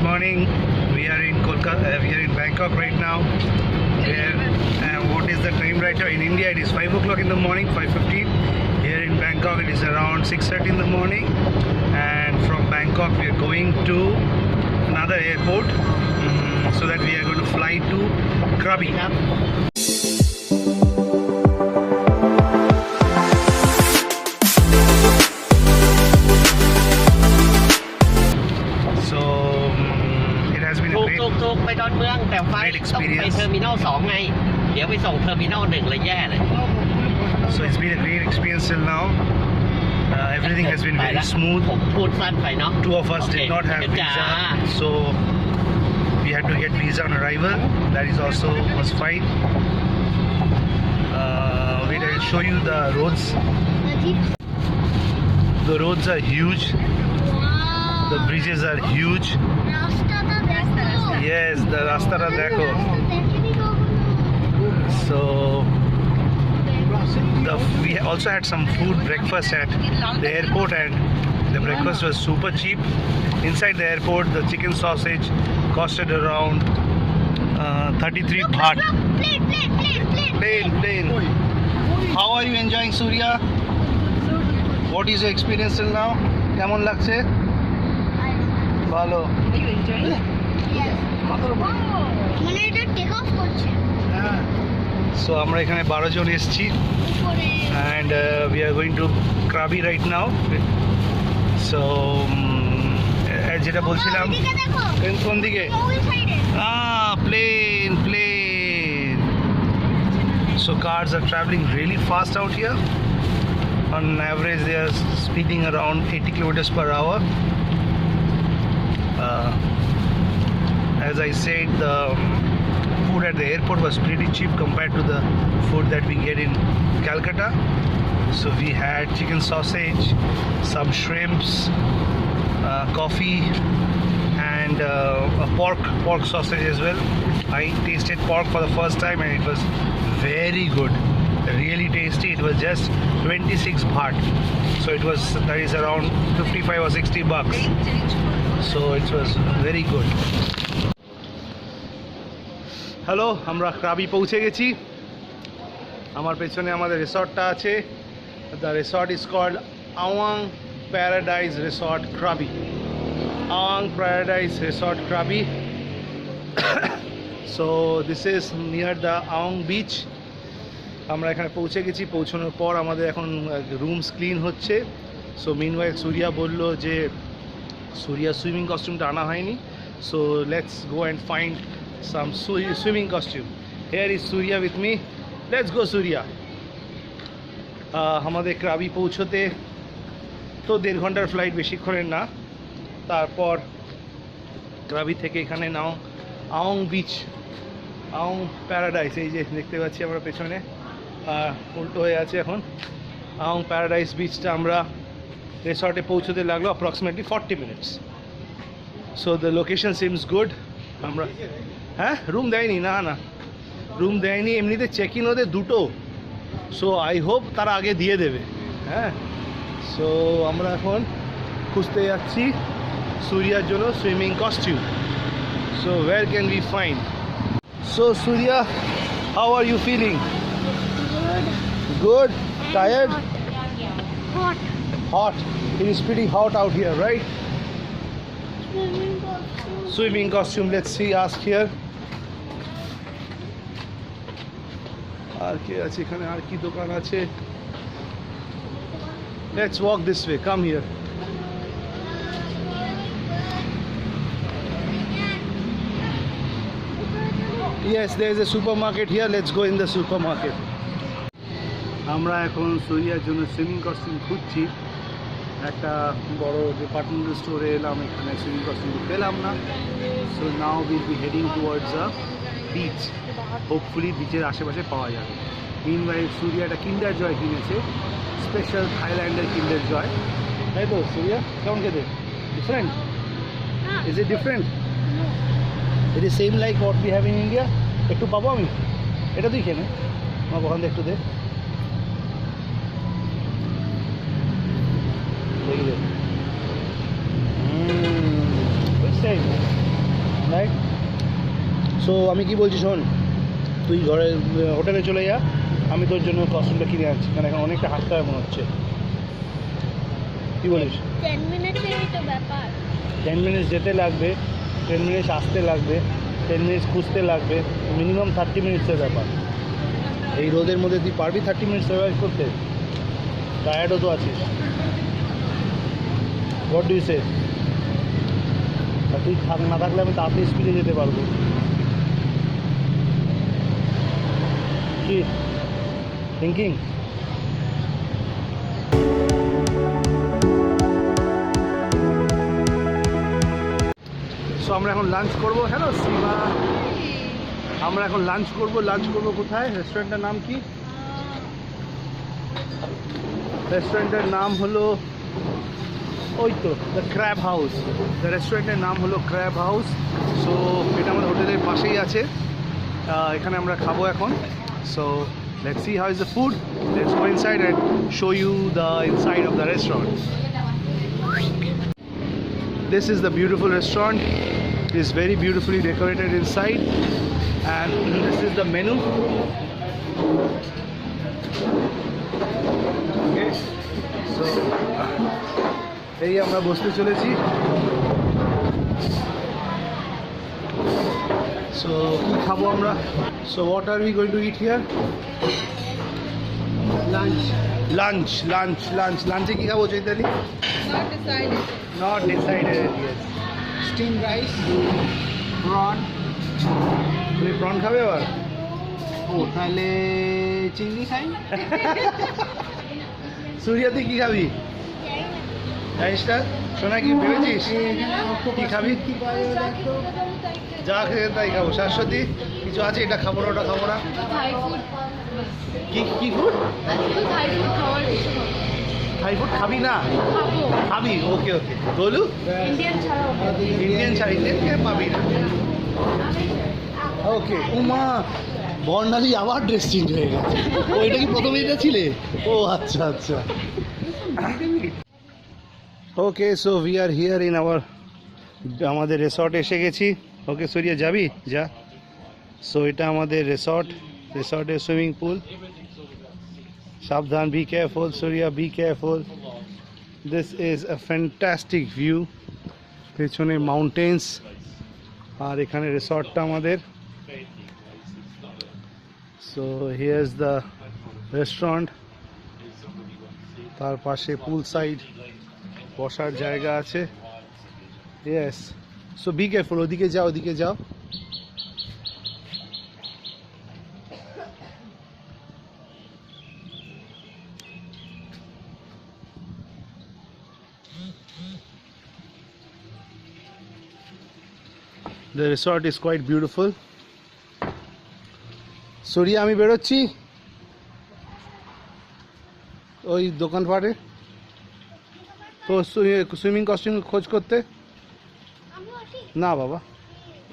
Good morning. We are in Kolkata. We are in Bangkok right now. What is the time right now? In India, it is 5 o'clock in the morning, 5:15. Here in Bangkok, it is around 6:30 in the morning. And from Bangkok, we are going to another airport so that we are going to fly to Krabi.ถูกไปดอนเมืองแต่ไฟต้องไปเทอร์มินอล 2ไงเดี๋ยวไปส่งเทอร์มินอล 1เลยแย่เลย So it's been a great experience till now. Everything has been very smooth. ผมพูดสั้นไปเนาะ Two of us did not have visa, so we had to get visa on arrival. That is also was fine. Wait, I'll show you the roads. The roads are huge. The bridges are huge. Yes, the rastata dekho. So we also had some food breakfast at the airport, and the breakfast was super cheap. Inside the airport, the chicken sausage costed around 33 baht. Plane. How are you enjoying Surya? What is your experience till now? Kemon lagche? Bhalo. Are you enjoying it? Yes. মানে এটা take off করছে So আমরা এখানে 12 জন এসেছি and we are going to Krabi right now. So যেটা বলছিলাম কোন দিকে plane. So cars are traveling really fast out here. On average they are speeding around 80 kilometers per hour. As I said, the food at the airport was pretty cheap compared to the food that we get in Calcutta. So we had chicken sausage, some shrimps, coffee, and a pork sausage as well. I tasted pork for the first time and it was very good, really tasty. It was just 26 baht, so that is around 55 or 60 bucks. So it was very good. Hello, আমরা Krabi পৌঁছে গেছি। আমার পেছনে আমাদের রিসর্টটা আছে। The resort is called Aonang paradise resort Krabi. Aonang paradise resort Krabi. So this is near the Aonang beach. আমরা এখানে পৌঁছে গেছি। পৌঁছানোর পর আমাদের এখন রুমস ক্লিন হচ্ছে। সো মিনওয়াইল সুরিয়া বলল যে সুরিয়া সুইমিং কস্টিউমটা আনা হয়নি। So let's go and find some swimming costume. Here is Surya with me. Let's go Surya. আমাদের ক্রাবি পৌঁছতে তো 1.5 ঘন্টার ফ্লাইট, বেশিক্ষণের না। তারপর ক্রাবি থেকে এখানে নাও আওং বিচ, আওং প্যারাডাইস, এই যে দেখতে পাচ্ছি আমরা পেছনে উল্টো হয়ে আছে এখন। আওং প্যারাডাইস বিচটা আমরা রিসর্টে পৌঁছতে লাগলো approximately 40 minutes. So the location seems good. আমরা হ্যাঁ রুম দেয়নি, না রুম দেয়নি, এমনিতে চেক ইন ওদের 2টো। সো আই হোপ তারা আগে দিয়ে দেবে। হ্যাঁ, সো আমরা এখন খুঁজতে যাচ্ছি সুরিয়ার জন্য swimming costume. So where can we find? So Suriya, how are you feeling? Good. Tired? Hot. It is pretty hot out here, right? Swimming costume. Let's see, ask here. আর কি আছে এখানে, আর কি দোকান আছে? Let's walk this way. Come here. Yes, there is a supermarket here. Let's go in the supermarket. আমরা এখন সুরিয়ার জন্য swimming costume খুঁজছি। একটা বড় ডিপার্টমেন্টাল স্টোরে এলাম, এখানে সুইমিং কস্টিউম পেলাম না। So now will be heading towards a beach. Hopefully বিচের আশেপাশে পাওয়া যাবে। মিনওয়াইল সুরিয়া একটা কিন্ডার জয় কিনেছে, স্পেশাল থাইল্যান্ডের কিন্ডার জয়। তাই তো সুরিয়া, কেমন খেতে? Different? Is it different? It is same like what we have in India? একটু পাবো আমি? এটা তুই খেয়ে নে, আমার ওখান থেকে একটু দে। Buenos Aires. রাইট। সো আমি কি বলছি শোন, তুই ঘরে হোটেলে চলে যা, আমি তোর জন্য কস্টিউমটা কিনে আনছি, কারণ এখন অনেকটা হাঁটতে হবে মনে হচ্ছে। কি বলিস? 10 মিনিটেরই তো ব্যাপার। 10 মিনিটস যেতে লাগবে, 10 মিনিটস আসতে লাগবে, 10 মিনিটস খুঁজতে লাগবে, মিনিমাম 30 মিনিটসের ব্যাপার। এই রোদের মধ্যে তুই পারবি 30 মিনিটস সার্ভাইভ করতে? টায়ার্ডও তো আছিস। হোয়াট ডু ইউ সে? আর তুই না থাকলে আমি তাড়াতাড়ি স্পিডে যেতে পারবো। কি থিঙ্কিং? সো আমরা এখন লাঞ্চ করবো। হ্যালো শিবা, আমরা এখন লাঞ্চ করবো কোথায়? রেস্টুরেন্টের নাম কি? রেস্টুরেন্টের নাম হলো ওই তো দ্য ক্র্যাব হাউস। দ্য রেস্টুরেন্টের নাম হলো ক্র্যাব হাউস। সো এটা আমাদের হোটেলের পাশেই আছে। এখানে আমরা খাবো এখন। So let's see how is the food. Let's go inside and show you the inside of the restaurant. This is the beautiful restaurant. It is very beautifully decorated inside, and this is the menu. Okay, so এই আমরা বসতে চলেছি। So কি খাবো আমরা? So what are we going to eat here? Lunch কি খাবো Chaitali? Not decided yet. Steamed rice, prawn. তুমি প্রন খাবে আবার? ও তাহলে চিংড়ি খাই। সূর্যা তুই কি খাবি? জানিস না? সোনা কি ভেবেছিস? কি খাবি? কি পাওয়া যাবে দেখো। যা খেয়ে তাই খাবো। শাশ্বতী কিছু আছে এটা খাবো না ওটা খাবো না? কি ফুড? থাই ফুড খাবি না? খাবি, ওকে ওকে। বলু ইন্ডিয়ান ছাড়া, ইন্ডিয়ান কে পাবি না। ওকে। উমা বর্ণালী আবার ড্রেস চেঞ্জ হয়ে গেছে। ও এটা কি প্রথমে এটা ছিলে? ও আচ্ছা আচ্ছা। Okay, so we are here in আমাদের রিসর্ট এসে গেছি। ওকে সূর্য যাবি? যা। সো এটা আমাদের রিসর্টের সুইমিং পুল। সাবধান, be careful Surya, be careful. This is a fantastic view. পেছনে মাউন্টেন্স, আর এখানে রিসর্টটা আমাদের। So here is the restaurant, তার পাশে পুল সাইড বসার জায়গা আছে। Yes, so be careful. ওদিকে যাও। The resort is quite beautiful. সূর্য আমি বেরোচ্ছি ওই দোকানপাটে তো সুইমিং কস্টিউম খোঁজ করতে। আমি আসি? না বাবা,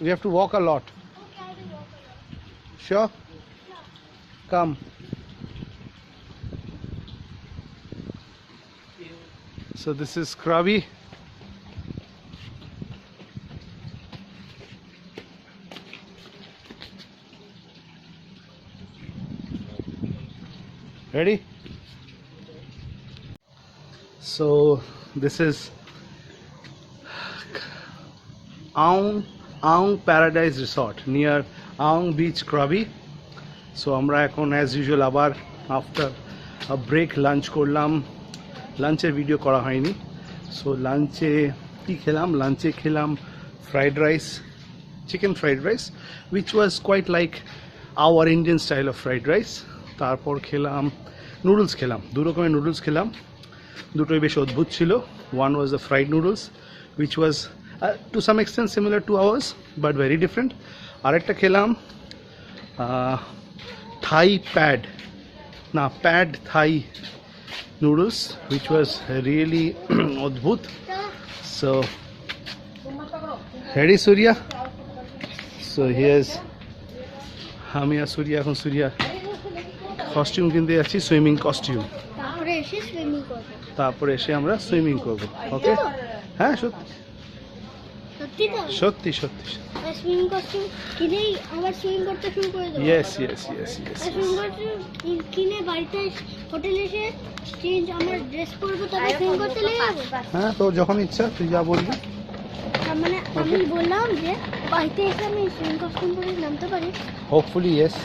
we have to walk a lot. Okay, I will walk around. Sure? Come. So this is Krabi. Ready? So this is Aung Paradise Resort near Aung Beach, Krabi. So আমরা এখন as usual আবার after break lunch করলাম। লাঞ্চের video করা হয়নি। So লাঞ্চে কি খেলাম? লাঞ্চে খেলাম fried rice, chicken fried rice, which was quite like our Indian style of fried rice. তারপর খেলাম নুডলস, দু রকমের নুডলস খেলাম। দুটোই বেশ অদ্ভুত ছিল। One was the fried noodles which was to some extent similar to ours but very different. আরেকটা খেলাম pad Thai noodles which was really অদ্ভুত। So ready Surya? So here's আমি আর সূর্য এখন কস্টিউম কিনতে যাচ্ছি, সুইমিং কস্টিউম। তারপরে এসে আমরা সুইমিং করব। ওকে? হ্যাঁ সত্যি। তো সত্যি তো সত্যি সত্যি সুইমিং কস্টিউম কিনেই আবার সুইমিং করতে শুরু করে দেবো yes yes yes yes swimming costume কিনে বাড়িতে হোটেলে এসে চেঞ্জ আমার ড্রেস পরবো তবে সুইমিং করতে লেগে যাবো হ্যাঁ তোর যখন ইচ্ছা তুই যা বলবি তার মানে আমি বললাম যে বাড়িতে এসে আমি সুইমিং কস্টিউম পরে নামতে পারি হোপফুলি ইয়েস